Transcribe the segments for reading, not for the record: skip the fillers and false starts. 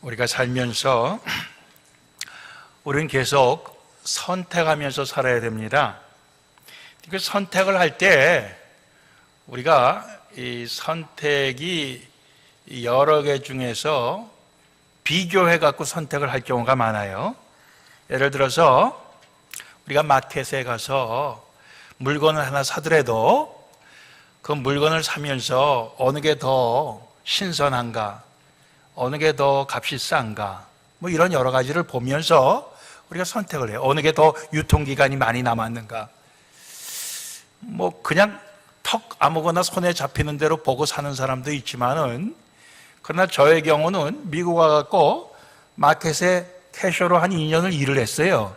우리가 살면서 우리는 계속 선택하면서 살아야 됩니다. 그 선택을 할 때 우리가 이 선택이 여러 개 중에서 비교해 갖고 선택을 할 경우가 많아요. 예를 들어서 우리가 마켓에 가서 물건을 하나 사더라도 그 물건을 사면서 어느 게 더 신선한가, 어느 게 더 값이 싼가, 뭐 이런 여러 가지를 보면서 우리가 선택을 해요. 어느 게 더 유통기간이 많이 남았는가. 뭐 그냥 턱 아무거나 손에 잡히는 대로 보고 사는 사람도 있지만은, 그러나 저의 경우는 미국 와갖고 마켓에 캐셔로 한 2년을 일을 했어요.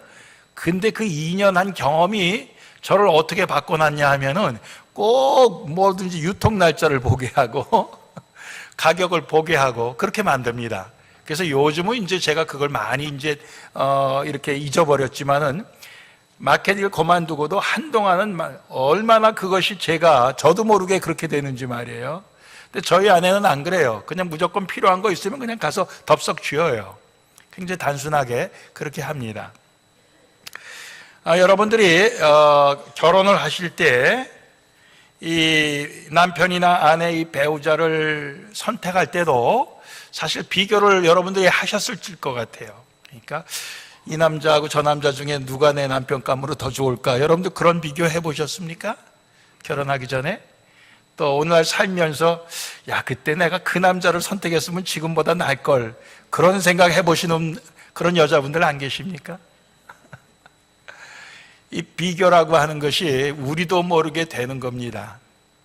근데 그 2년 한 경험이 저를 어떻게 바꿔놨냐 하면은 꼭 뭐든지 유통 날짜를 보게 하고 가격을 보게 하고 그렇게 만듭니다. 그래서 요즘은 이제 제가 그걸 많이 이제 이렇게 잊어버렸지만은, 마켓 일 그만두고도 한동안은 얼마나 그것이 저도 모르게 그렇게 되는지 말이에요. 근데 저희 아내는 안 그래요. 그냥 무조건 필요한 거 있으면 그냥 가서 덥석 쥐어요. 굉장히 단순하게 그렇게 합니다. 여러분들이 결혼을 하실 때 이 남편이나 아내, 이 배우자를 선택할 때도 사실 비교를 여러분들이 하셨을 것 같아요. 그러니까 이 남자하고 저 남자 중에 누가 내 남편감으로 더 좋을까? 여러분들 그런 비교 해보셨습니까? 결혼하기 전에? 또 오늘날 살면서 야, 그때 내가 그 남자를 선택했으면 지금보다 나을걸, 그런 생각 해보시는 그런 여자분들 안 계십니까? 이 비교라고 하는 것이 우리도 모르게 되는 겁니다.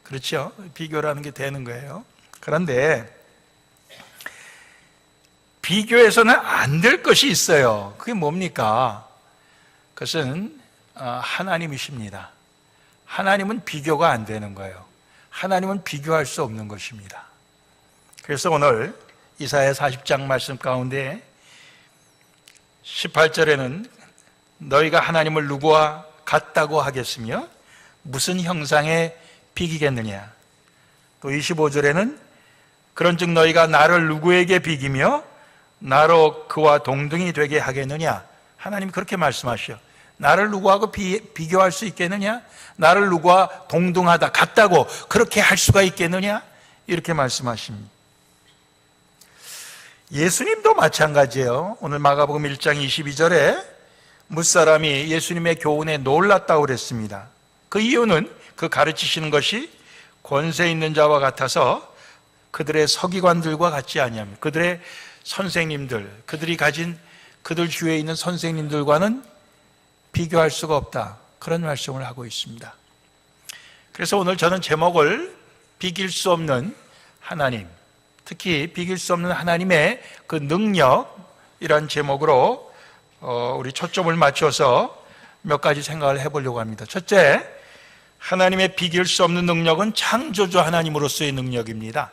그렇죠? 비교라는 게 되는 거예요. 그런데 비교해서는 안 될 것이 있어요. 그게 뭡니까? 그것은 하나님이십니다. 하나님은 비교가 안 되는 거예요. 하나님은 비교할 수 없는 것입니다. 그래서 오늘 이사야 40장 말씀 가운데 18절에는 너희가 하나님을 누구와 같다고 하겠으며 무슨 형상에 비기겠느냐. 또 25절에는 그런즉 너희가 나를 누구에게 비기며 나로 그와 동등이 되게 하겠느냐. 하나님 그렇게 말씀하셔. 나를 누구하고 비교할 수 있겠느냐? 나를 누구와 동등하다, 같다고 그렇게 할 수가 있겠느냐? 이렇게 말씀하십니다. 예수님도 마찬가지예요. 오늘 마가복음 1장 22절에 무사람이 예수님의 교훈에 놀랐다고 그랬습니다. 그 이유는 그 가르치시는 것이 권세 있는 자와 같아서 그들의 서기관들과 같지 아니하며, 그들의 선생님들, 그들 주위에 있는 선생님들과는 비교할 수가 없다, 그런 말씀을 하고 있습니다. 그래서 오늘 저는 제목을 비길 수 없는 하나님, 특히 비길 수 없는 하나님의 그 능력이란 제목으로 우리 초점을 맞춰서 몇 가지 생각을 해보려고 합니다. 첫째, 하나님의 비길 수 없는 능력은 창조주 하나님으로서의 능력입니다.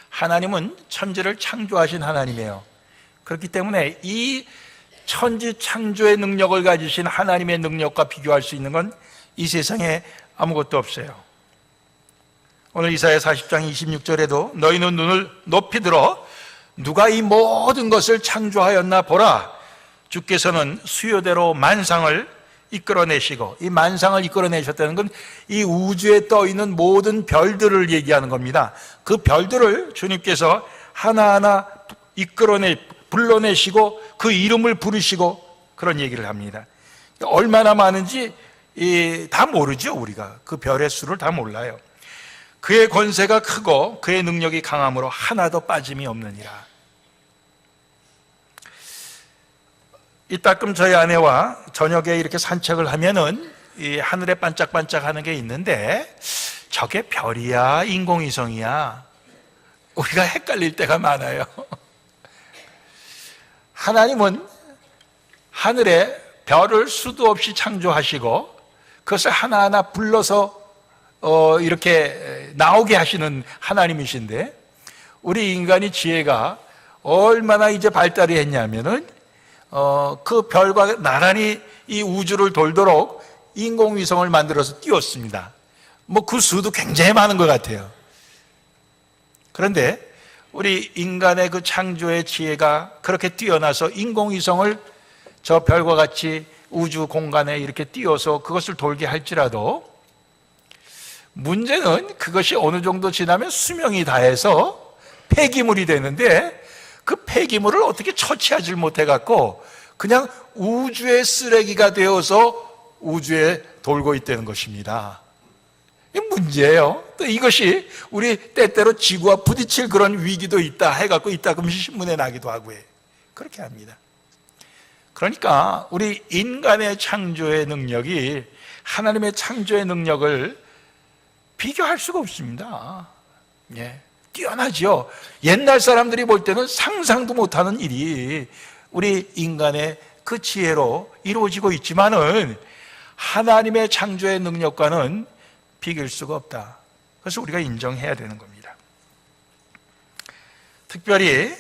하나님은 천지를 창조하신 하나님이에요. 그렇기 때문에 이 천지 창조의 능력을 가지신 하나님의 능력과 비교할 수 있는 건 이 세상에 아무것도 없어요. 오늘 이사야 40장 26절에도 너희는 눈을 높이 들어 누가 이 모든 것을 창조하였나 보라. 주께서는 수요대로 만상을 이끌어내시고, 이 만상을 이끌어내셨다는 건 이 우주에 떠 있는 모든 별들을 얘기하는 겁니다. 그 별들을 주님께서 하나하나 불러내시고 그 이름을 부르시고 그런 얘기를 합니다. 얼마나 많은지 다 모르죠. 우리가 그 별의 수를 다 몰라요. 그의 권세가 크고 그의 능력이 강함으로 하나도 빠짐이 없느니라. 이따금 저희 아내와 저녁에 이렇게 산책을 하면은 이 하늘에 반짝반짝 하는 게 있는데, 저게 별이야 인공위성이야, 우리가 헷갈릴 때가 많아요. 하나님은 하늘에 별을 수도 없이 창조하시고 그것을 하나하나 불러서 이렇게 나오게 하시는 하나님이신데, 우리 인간의 지혜가 얼마나 이제 발달이 했냐면은 그 별과 나란히 이 우주를 돌도록 인공위성을 만들어서 띄웠습니다. 뭐 그 수도 굉장히 많은 것 같아요. 그런데 우리 인간의 그 창조의 지혜가 그렇게 뛰어나서 인공위성을 저 별과 같이 우주 공간에 이렇게 띄워서 그것을 돌게 할지라도 문제는 그것이 어느 정도 지나면 수명이 다해서 폐기물이 되는데 그 폐기물을 어떻게 처치하지 못해갖고 그냥 우주의 쓰레기가 되어서 우주에 돌고 있다는 것입니다. 이게 문제예요. 또 이것이 우리 때때로 지구와 부딪힐 그런 위기도 있다 해갖고 이따금 신문에 나기도 하고 해. 그렇게 합니다. 그러니까 우리 인간의 창조의 능력이 하나님의 창조의 능력을 비교할 수가 없습니다. 예, 뛰어나죠. 옛날 사람들이 볼 때는 상상도 못하는 일이 우리 인간의 그 지혜로 이루어지고 있지만은 하나님의 창조의 능력과는 비길 수가 없다. 그래서 우리가 인정해야 되는 겁니다. 특별히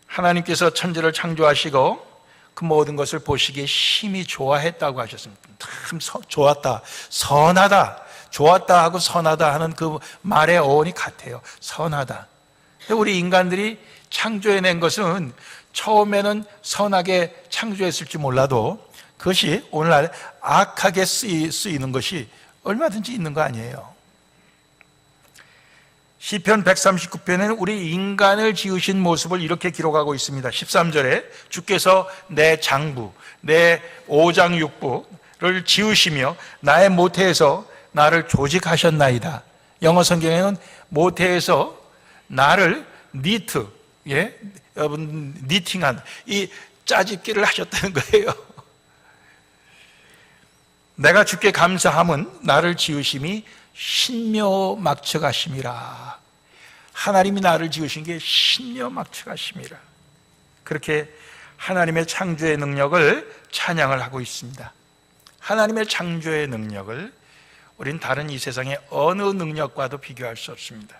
하나님께서 천지를 창조하시고 그 모든 것을 보시기에 심히 좋아했다고 하셨습니다. 참 좋았다, 선하다, 좋았다 하고 선하다 하는 그 말의 어원이 같아요. 선하다. 우리 인간들이 창조해낸 것은 처음에는 선하게 창조했을지 몰라도 그것이 오늘날 악하게 쓰이는 것이 얼마든지 있는 거 아니에요. 시편 139편에는 우리 인간을 지으신 모습을 이렇게 기록하고 있습니다. 13절에 주께서 내 장부, 내 오장육부를 지으시며 나의 모태에서 나를 조직하셨나이다. 영어 성경에는 모태에서 나를 니트, 예, 여러분 니팅한 이 짜집기를 하셨다는 거예요. 내가 주께 감사함은 나를 지으심이 신묘막측하심이라. 하나님이 나를 지으신 게 신묘막측하심이라. 그렇게 하나님의 창조의 능력을 찬양을 하고 있습니다. 하나님의 창조의 능력을 우린 다른 이 세상의 어느 능력과도 비교할 수 없습니다.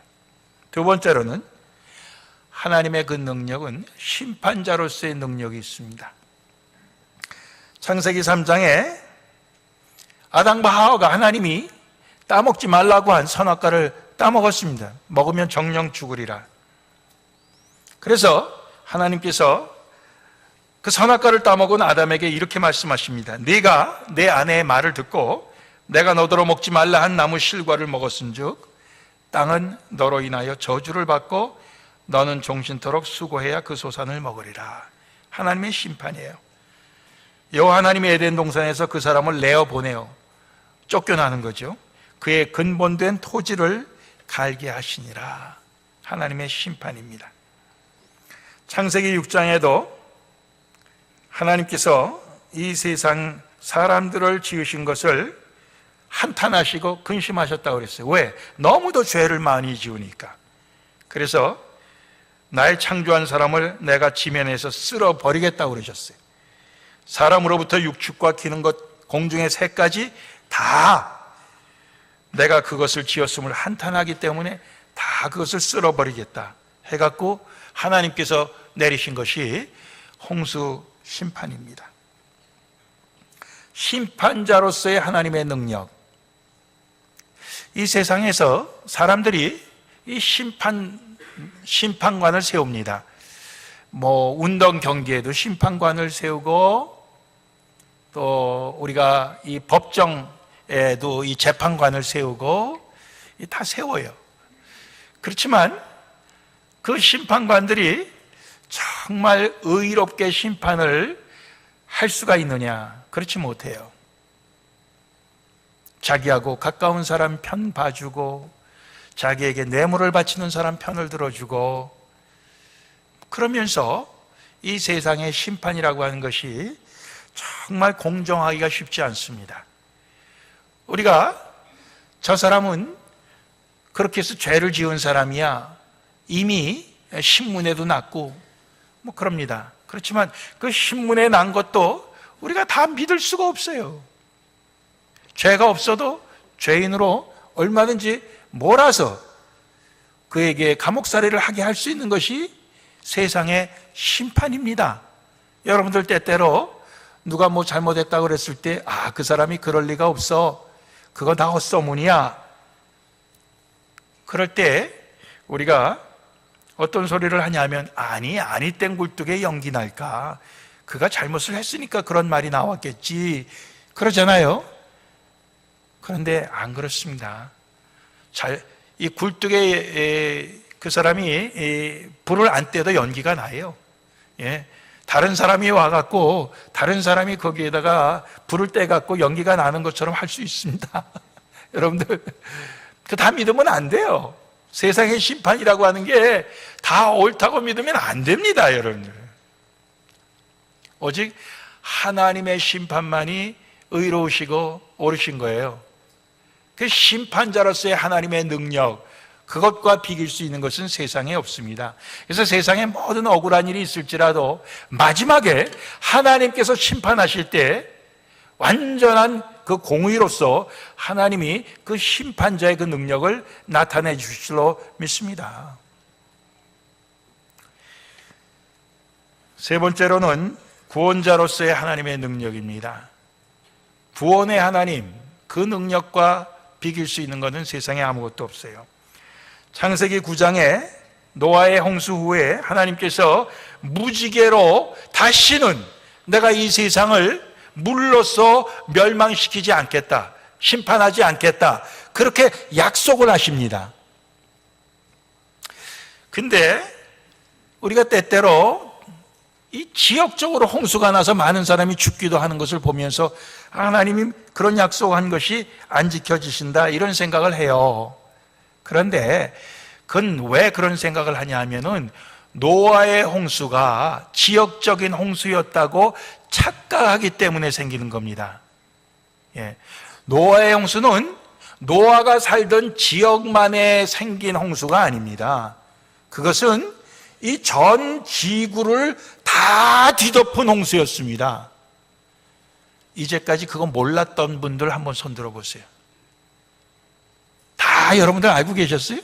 두 번째로는 하나님의 그 능력은 심판자로서의 능력이 있습니다. 창세기 3장에 아담과 하와가 하나님이 따먹지 말라고 한 선악과를 따먹었습니다. 먹으면 정령 죽으리라. 그래서 하나님께서 그 선악과를 따먹은 아담에게 이렇게 말씀하십니다. 네가 내 아내의 말을 듣고 내가 너더러 먹지 말라 한 나무 실과를 먹었은즉 땅은 너로 인하여 저주를 받고 너는 종신토록 수고해야 그 소산을 먹으리라. 하나님의 심판이에요. 여호와 하나님이 에덴 동산에서 그 사람을 내어보내어 쫓겨나는 거죠. 그의 근본된 토지를 갈게 하시니라. 하나님의 심판입니다. 창세기 6장에도 하나님께서 이 세상 사람들을 지으신 것을 한탄하시고 근심하셨다고 그랬어요. 왜? 너무도 죄를 많이 지으니까. 그래서 나의 창조한 사람을 내가 지면에서 쓸어버리겠다고 그러셨어요. 사람으로부터 육축과 기는 것, 공중의 새까지 다 내가 그것을 지었음을 한탄하기 때문에 다 그것을 쓸어버리겠다 해갖고 하나님께서 내리신 것이 홍수 심판입니다. 심판자로서의 하나님의 능력. 이 세상에서 사람들이 이 심판관을 세웁니다. 운동 경기에도 심판관을 세우고 또 우리가 이 법정에도 이 재판관을 세우고 다 세워요. 그렇지만 그 심판관들이 정말 의롭게 심판을 할 수가 있느냐? 그렇지 못해요. 자기하고 가까운 사람 편 봐주고 자기에게 뇌물을 바치는 사람 편을 들어주고 그러면서 이 세상의 심판이라고 하는 것이 정말 공정하기가 쉽지 않습니다. 우리가 저 사람은 그렇게 해서 죄를 지은 사람이야 이미 신문에도 났고 그럽니다. 그렇지만 그 신문에 난 것도 우리가 다 믿을 수가 없어요. 죄가 없어도 죄인으로 얼마든지 몰아서 그에게 감옥살이를 하게 할 수 있는 것이 세상의 심판입니다. 여러분들 때때로 누가 잘못했다고 그랬을 때 그 사람이 그럴 리가 없어, 그거 다 헛소문이야. 그럴 때 우리가 어떤 소리를 하냐면, 아니 땡 굴뚝에 연기 날까? 그가 잘못을 했으니까 그런 말이 나왔겠지. 그러잖아요. 그런데 안 그렇습니다. 이 굴뚝에 그 사람이 불을 안 떼도 연기가 나요. 예. 다른 사람이 와갖고 다른 사람이 거기에다가 불을 떼갖고 연기가 나는 것처럼 할 수 있습니다. 여러분들, 그 다 믿으면 안 돼요. 세상의 심판이라고 하는 게 다 옳다고 믿으면 안 됩니다, 여러분들. 오직 하나님의 심판만이 의로우시고 옳으신 거예요. 그 심판자로서의 하나님의 능력, 그것과 비길 수 있는 것은 세상에 없습니다. 그래서 세상에 모든 억울한 일이 있을지라도 마지막에 하나님께서 심판하실 때 완전한 그 공의로서 하나님이 그 심판자의 그 능력을 나타내 주실 줄로 믿습니다. 세 번째로는 구원자로서의 하나님의 능력입니다. 구원의 하나님, 그 능력과 비길 수 있는 것은 세상에 아무것도 없어요. 창세기 9장에 노아의 홍수 후에 하나님께서 무지개로 다시는 내가 이 세상을 물로써 멸망시키지 않겠다, 심판하지 않겠다, 그렇게 약속을 하십니다. 근데 우리가 때때로 이 지역적으로 홍수가 나서 많은 사람이 죽기도 하는 것을 보면서 하나님이 그런 약속한 것이 안 지켜지신다, 이런 생각을 해요. 그런데 그건 왜 그런 생각을 하냐 하면은 노아의 홍수가 지역적인 홍수였다고 착각하기 때문에 생기는 겁니다. 예. 노아의 홍수는 노아가 살던 지역만에 생긴 홍수가 아닙니다. 그것은 이 전 지구를 다 뒤덮은 홍수였습니다. 이제까지 그거 몰랐던 분들 한번 손 들어보세요. 다 여러분들 알고 계셨어요?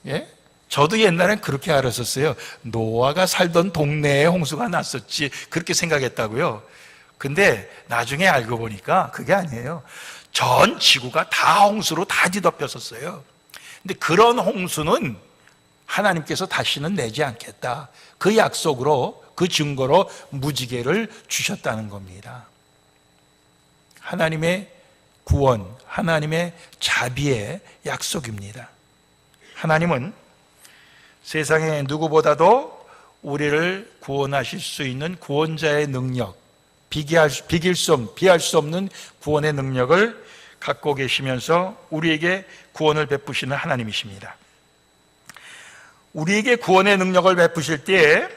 예? 저도 옛날엔 그렇게 알았었어요. 노아가 살던 동네에 홍수가 났었지, 그렇게 생각했다고요. 근데 나중에 알고 보니까 그게 아니에요. 전 지구가 다 홍수로 다 뒤덮였었어요. 근데 그런 홍수는 하나님께서 다시는 내지 않겠다, 그 약속으로, 그 증거로 무지개를 주셨다는 겁니다. 하나님의 구원, 하나님의 자비의 약속입니다. 하나님은 세상에 누구보다도 우리를 구원하실 수 있는 구원자의 능력, 비할 수 없는 구원의 능력을 갖고 계시면서 우리에게 구원을 베푸시는 하나님이십니다. 우리에게 구원의 능력을 베푸실 때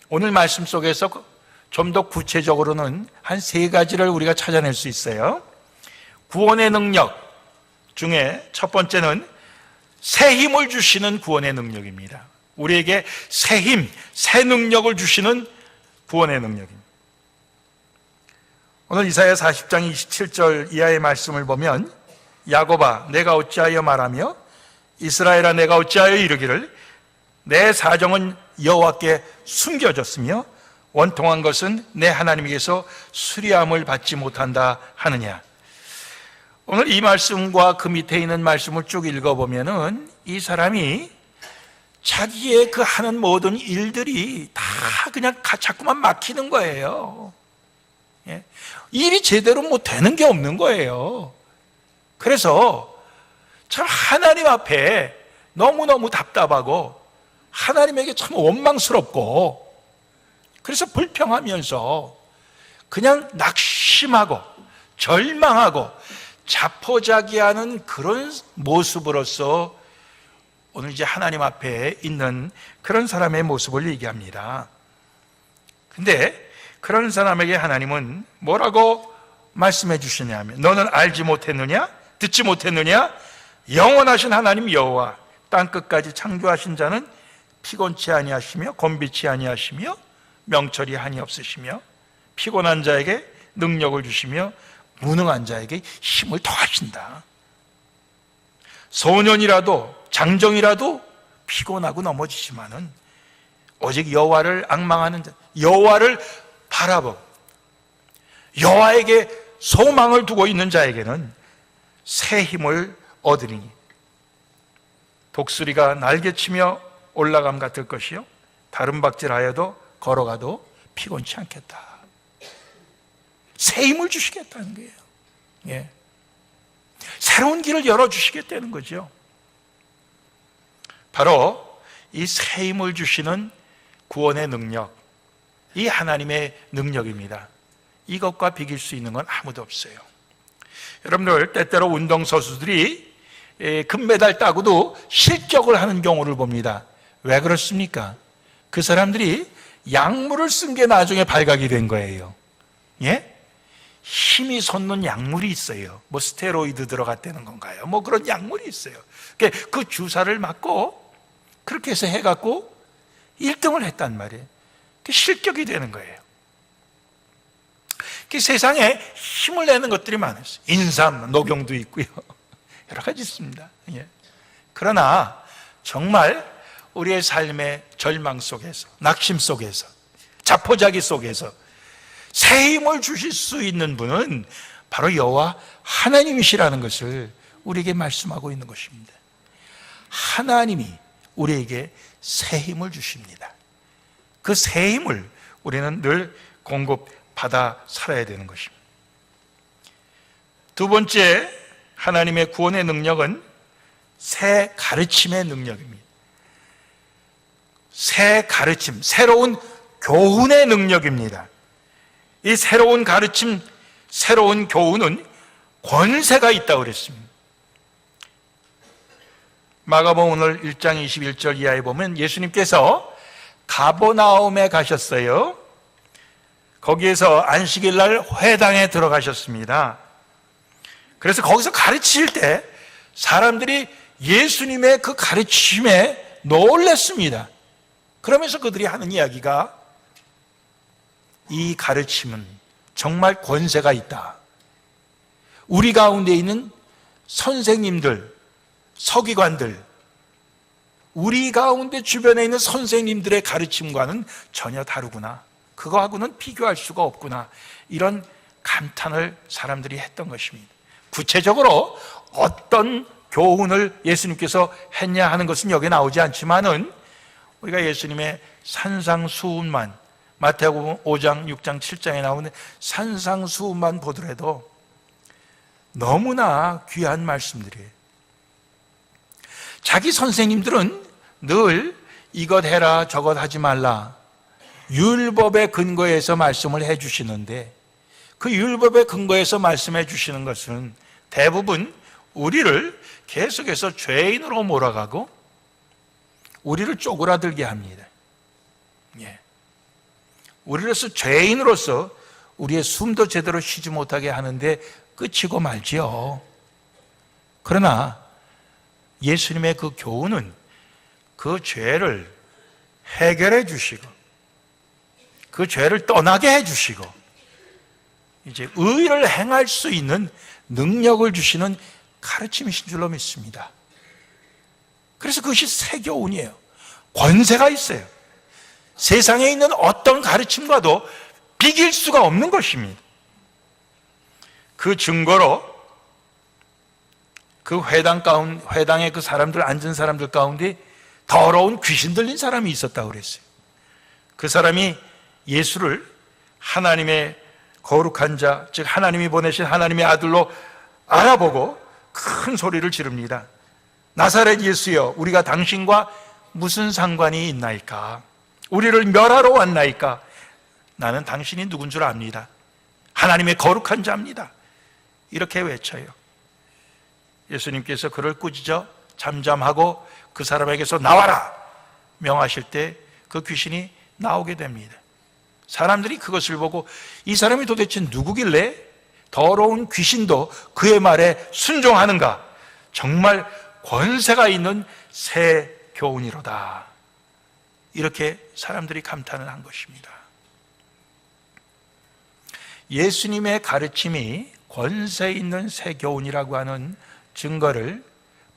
오늘 말씀 속에서 좀 더 구체적으로는 한 세 가지를 우리가 찾아낼 수 있어요. 구원의 능력 중에 첫 번째는 새 힘을 주시는 구원의 능력입니다. 우리에게 새 힘, 새 능력을 주시는 구원의 능력입니다. 오늘 이사야 40장 27절 이하의 말씀을 보면, 야곱아 내가 어찌하여 말하며 이스라엘아 내가 어찌하여 이르기를 내 사정은 여호와께 숨겨졌으며 원통한 것은 내 하나님께서 수리함을 받지 못한다 하느냐. 오늘 이 말씀과 그 밑에 있는 말씀을 쭉 읽어보면은 이 사람이 자기의 그 하는 모든 일들이 다 그냥 자꾸만 막히는 거예요. 예? 일이 제대로 뭐 되는 게 없는 거예요. 그래서 참 하나님 앞에 너무너무 답답하고 하나님에게 참 원망스럽고, 그래서 불평하면서 그냥 낙심하고 절망하고 자포자기하는 그런 모습으로서 오늘 이제 하나님 앞에 있는 그런 사람의 모습을 얘기합니다. 근데 그런 사람에게 하나님은 뭐라고 말씀해 주시냐면, 너는 알지 못했느냐? 듣지 못했느냐? 영원하신 하나님 여호와 땅끝까지 창조하신 자는 피곤치 아니하시며 곤비치 아니하시며 명철이 한이 없으시며 피곤한 자에게 능력을 주시며 무능한 자에게 힘을 더하신다. 소년이라도 장정이라도 피곤하고 넘어지지만은 오직 여호와를 앙망하는 자, 여호와를 바라보고 여호와에게 소망을 두고 있는 자에게는 새 힘을 얻으리니. 독수리가 날개치며 올라감 같을 것이요 다른 박질하여도 걸어가도 피곤치 않겠다. 새 힘을 주시겠다는 거예요. 예. 새로운 길을 열어주시겠다는 거죠. 바로 이 새 힘을 주시는 구원의 능력, 이 하나님의 능력입니다. 이것과 비길 수 있는 건 아무도 없어요. 여러분들 때때로 운동선수들이 금메달 따고도 실격을 하는 경우를 봅니다. 왜 그렇습니까? 그 사람들이 약물을 쓴 게 나중에 발각이 된 거예요. 예? 힘이 솟는 약물이 있어요. 뭐 스테로이드 들어갔다는 건가요? 뭐 그런 약물이 있어요. 그 주사를 맞고 그렇게 해서 해갖고 1등을 했단 말이에요. 실격이 되는 거예요. 세상에 힘을 내는 것들이 많아요. 인삼, 녹용도 있고요. 여러 가지 있습니다. 예. 그러나 정말 우리의 삶의 절망 속에서, 낙심 속에서, 자포자기 속에서 새 힘을 주실 수 있는 분은 바로 여호와 하나님이시라는 것을 우리에게 말씀하고 있는 것입니다. 하나님이 우리에게 새 힘을 주십니다. 그 새 힘을 우리는 늘 공급받아 살아야 되는 것입니다. 두 번째, 하나님의 구원의 능력은 새 가르침의 능력입니다. 새 가르침, 새로운 교훈의 능력입니다. 이 새로운 가르침, 새로운 교훈은 권세가 있다고 그랬습니다. 마가복음 오늘 1장 21절 이하에 보면 예수님께서 가버나움에 가셨어요. 거기에서 안식일 날 회당에 들어가셨습니다. 그래서 거기서 가르칠 때 사람들이 예수님의 그 가르침에 놀랐습니다. 그러면서 그들이 하는 이야기가 이 가르침은 정말 권세가 있다. 우리 가운데 있는 선생님들, 서기관들, 우리 가운데 주변에 있는 선생님들의 가르침과는 전혀 다르구나. 그거하고는 비교할 수가 없구나. 이런 감탄을 사람들이 했던 것입니다. 구체적으로 어떤 교훈을 예수님께서 했냐 하는 것은 여기에 나오지 않지만은 우리가 예수님의 산상수훈만, 마태복음 5장, 6장, 7장에 나오는 산상수훈만 보더라도 너무나 귀한 말씀들이에요. 자기 선생님들은 늘 이것 해라 저것 하지 말라 율법의 근거에서 말씀을 해주시는데 그 율법의 근거에서 말씀해 주시는 것은 대부분 우리를 계속해서 죄인으로 몰아가고 우리를 쪼그라들게 합니다. 예. 우리로서 죄인으로서 우리의 숨도 제대로 쉬지 못하게 하는데 끝이고 말지요. 그러나 예수님의 그 교훈은 그 죄를 해결해 주시고 그 죄를 떠나게 해 주시고 이제 의를 행할 수 있는 능력을 주시는 가르침이신 줄로 믿습니다. 그래서 그것이 새 교훈이에요. 권세가 있어요. 세상에 있는 어떤 가르침과도 비길 수가 없는 것입니다. 그 증거로 그 회당에 그 사람들, 앉은 사람들 가운데 더러운 귀신 들린 사람이 있었다고 그랬어요. 그 사람이 예수를 하나님의 거룩한 자, 즉 하나님이 보내신 하나님의 아들로 알아보고 큰 소리를 지릅니다. 나사렛 예수여, 우리가 당신과 무슨 상관이 있나이까? 우리를 멸하러 왔나이까? 나는 당신이 누군 줄 압니다. 하나님의 거룩한 자입니다. 이렇게 외쳐요. 예수님께서 그를 꾸짖어 잠잠하고 그 사람에게서 나와라 명하실 때 그 귀신이 나오게 됩니다. 사람들이 그것을 보고 이 사람이 도대체 누구길래 더러운 귀신도 그의 말에 순종하는가? 정말 권세가 있는 새 교훈이로다. 이렇게 사람들이 감탄을 한 것입니다. 예수님의 가르침이 권세 있는 새 교훈이라고 하는 증거를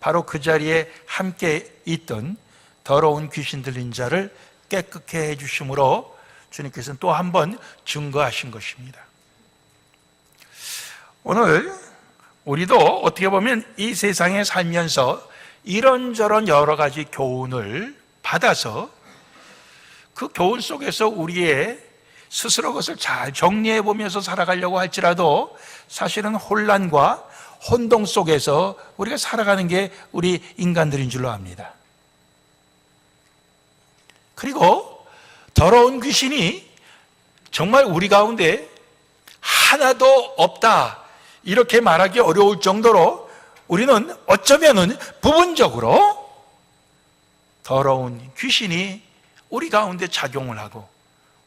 바로 그 자리에 함께 있던 더러운 귀신 들린 자를 깨끗게 해주심으로 주님께서는 또 한 번 증거하신 것입니다. 오늘 우리도 어떻게 보면 이 세상에 살면서 이런저런 여러 가지 교훈을 받아서 그 교훈 속에서 우리의 스스로 그것을 잘 정리해 보면서 살아가려고 할지라도 사실은 혼란과 혼동 속에서 우리가 살아가는 게 우리 인간들인 줄로 압니다. 그리고 더러운 귀신이 정말 우리 가운데 하나도 없다 이렇게 말하기 어려울 정도로 우리는 어쩌면은 부분적으로 더러운 귀신이 우리 가운데 작용을 하고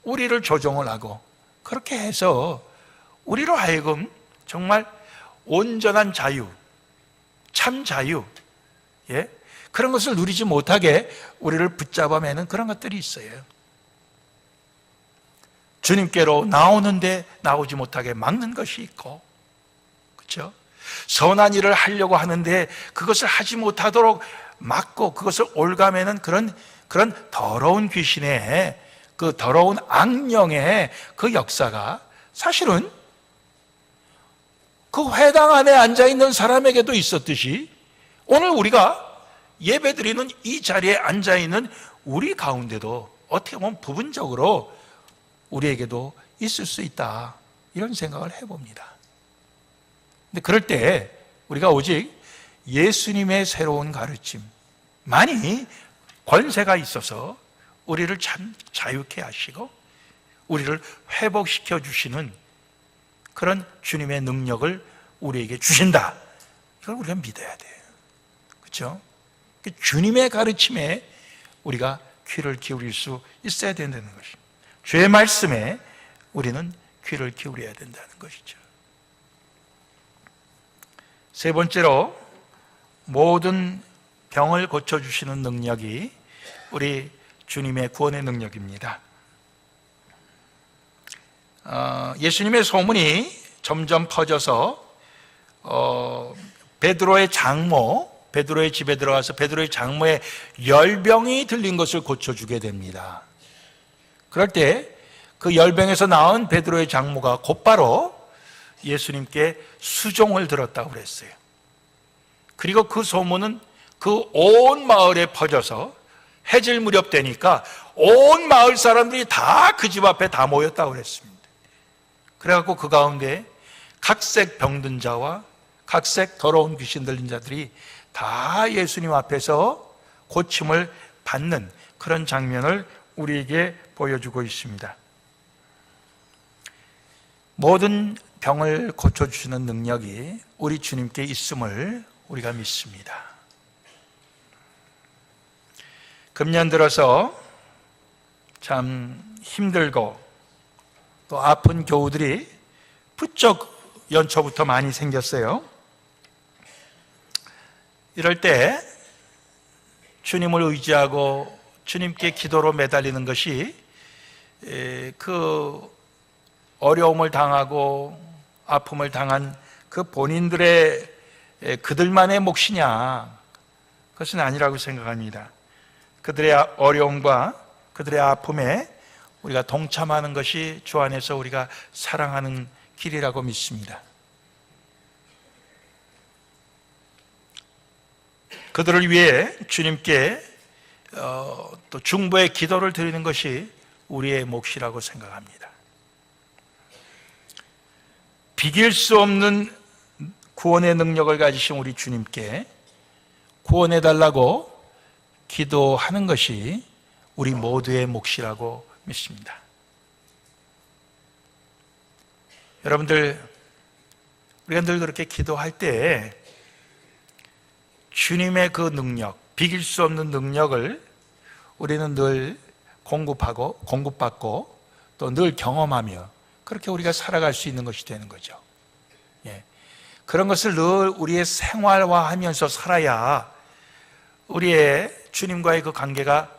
우리를 조종을 하고 그렇게 해서 우리로 하여금 정말 온전한 자유, 참 자유, 그런 것을 누리지 못하게 우리를 붙잡아매는 그런 것들이 있어요. 주님께로 나오는데 나오지 못하게 막는 것이 있고, 그렇죠? 선한 일을 하려고 하는데 그것을 하지 못하도록 막고 그것을 올가매는 그런 더러운 귀신의 그 더러운 악령의 그 역사가 사실은 그 회당 안에 앉아있는 사람에게도 있었듯이 오늘 우리가 예배드리는 이 자리에 앉아있는 우리 가운데도 어떻게 보면 부분적으로 우리에게도 있을 수 있다 이런 생각을 해봅니다. 근데 그럴 때 우리가 오직 예수님의 새로운 가르침만이 권세가 있어서 우리를 참 자유케 하시고 우리를 회복시켜 주시는 그런 주님의 능력을 우리에게 주신다. 이걸 우리가 믿어야 돼요. 그렇죠? 주님의 가르침에 우리가 귀를 기울일 수 있어야 된다는 것입니다. 주의 말씀에 우리는 귀를 기울여야 된다는 것이죠. 세 번째로 모든 병을 고쳐주시는 능력이 우리 주님의 구원의 능력입니다. 예수님의 소문이 점점 퍼져서 베드로의 집에 들어가서 베드로의 장모의 열병이 들린 것을 고쳐주게 됩니다. 그럴 때 그 열병에서 나온 베드로의 장모가 곧바로 예수님께 수종을 들었다고 그랬어요. 그리고 그 소문은 그 온 마을에 퍼져서 해질 무렵 되니까 온 마을 사람들이 다 그 집 앞에 다 모였다고 그랬습니다. 그래갖고 그 가운데 각색 병든 자와 각색 더러운 귀신 들린 자들이 다 예수님 앞에서 고침을 받는 그런 장면을 우리에게 보여주고 있습니다. 모든 병을 고쳐주시는 능력이 우리 주님께 있음을 우리가 믿습니다. 금년 들어서 참 힘들고 또 아픈 교우들이 부쩍 연초부터 많이 생겼어요. 이럴 때 주님을 의지하고 주님께 기도로 매달리는 것이 그 어려움을 당하고 아픔을 당한 그 본인들의 그들만의 몫이냐, 그것은 아니라고 생각합니다. 그들의 어려움과 그들의 아픔에 우리가 동참하는 것이 주 안에서 우리가 사랑하는 길이라고 믿습니다. 그들을 위해 주님께 또 중보의 기도를 드리는 것이 우리의 몫이라고 생각합니다. 비길 수 없는 구원의 능력을 가지신 우리 주님께 구원해달라고 기도하는 것이 우리 모두의 몫이라고 믿습니다. 여러분들, 우리가 늘 그렇게 기도할 때 주님의 그 능력, 비길 수 없는 능력을 우리는 늘 공급받고 또 늘 경험하며 그렇게 우리가 살아갈 수 있는 것이 되는 거죠. 그런 것을 늘 우리의 생활화하면서 살아야 우리의 주님과의 그 관계가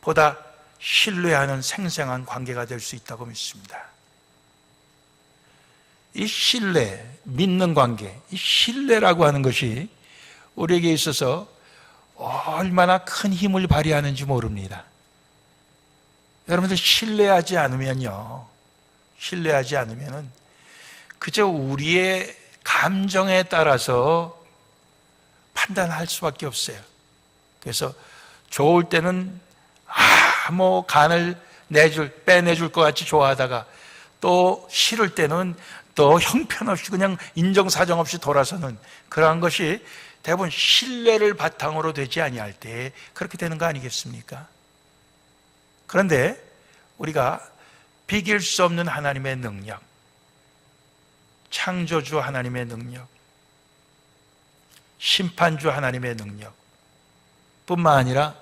보다 신뢰하는 생생한 관계가 될 수 있다고 믿습니다. 이 신뢰, 믿는 관계, 이 신뢰라고 하는 것이 우리에게 있어서 얼마나 큰 힘을 발휘하는지 모릅니다. 여러분들 신뢰하지 않으면은 그저 우리의 감정에 따라서 판단할 수밖에 없어요. 그래서 좋을 때는 간을 빼내줄 것 같이 좋아하다가 또 싫을 때는 또 형편없이 그냥 인정사정 없이 돌아서는 그러한 것이 대부분 신뢰를 바탕으로 되지 아니할 때 그렇게 되는 거 아니겠습니까? 그런데 우리가 비길 수 없는 하나님의 능력, 창조주 하나님의 능력, 심판주 하나님의 능력 뿐만 아니라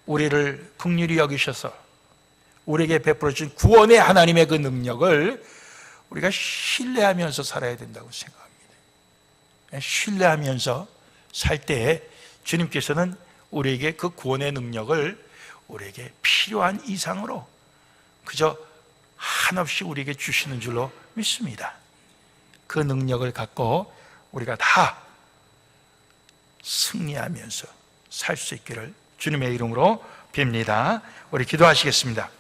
우리를 긍휼히 여기셔서 우리에게 베풀어 주신 구원의 하나님의 그 능력을 우리가 신뢰하면서 살아야 된다고 생각합니다. 신뢰하면서 살 때에 주님께서는 우리에게 그 구원의 능력을 우리에게 필요한 이상으로 그저 한없이 우리에게 주시는 줄로 믿습니다. 그 능력을 갖고 우리가 다 승리하면서 살 수 있기를 주님의 이름으로 빕니다. 우리 기도하시겠습니다.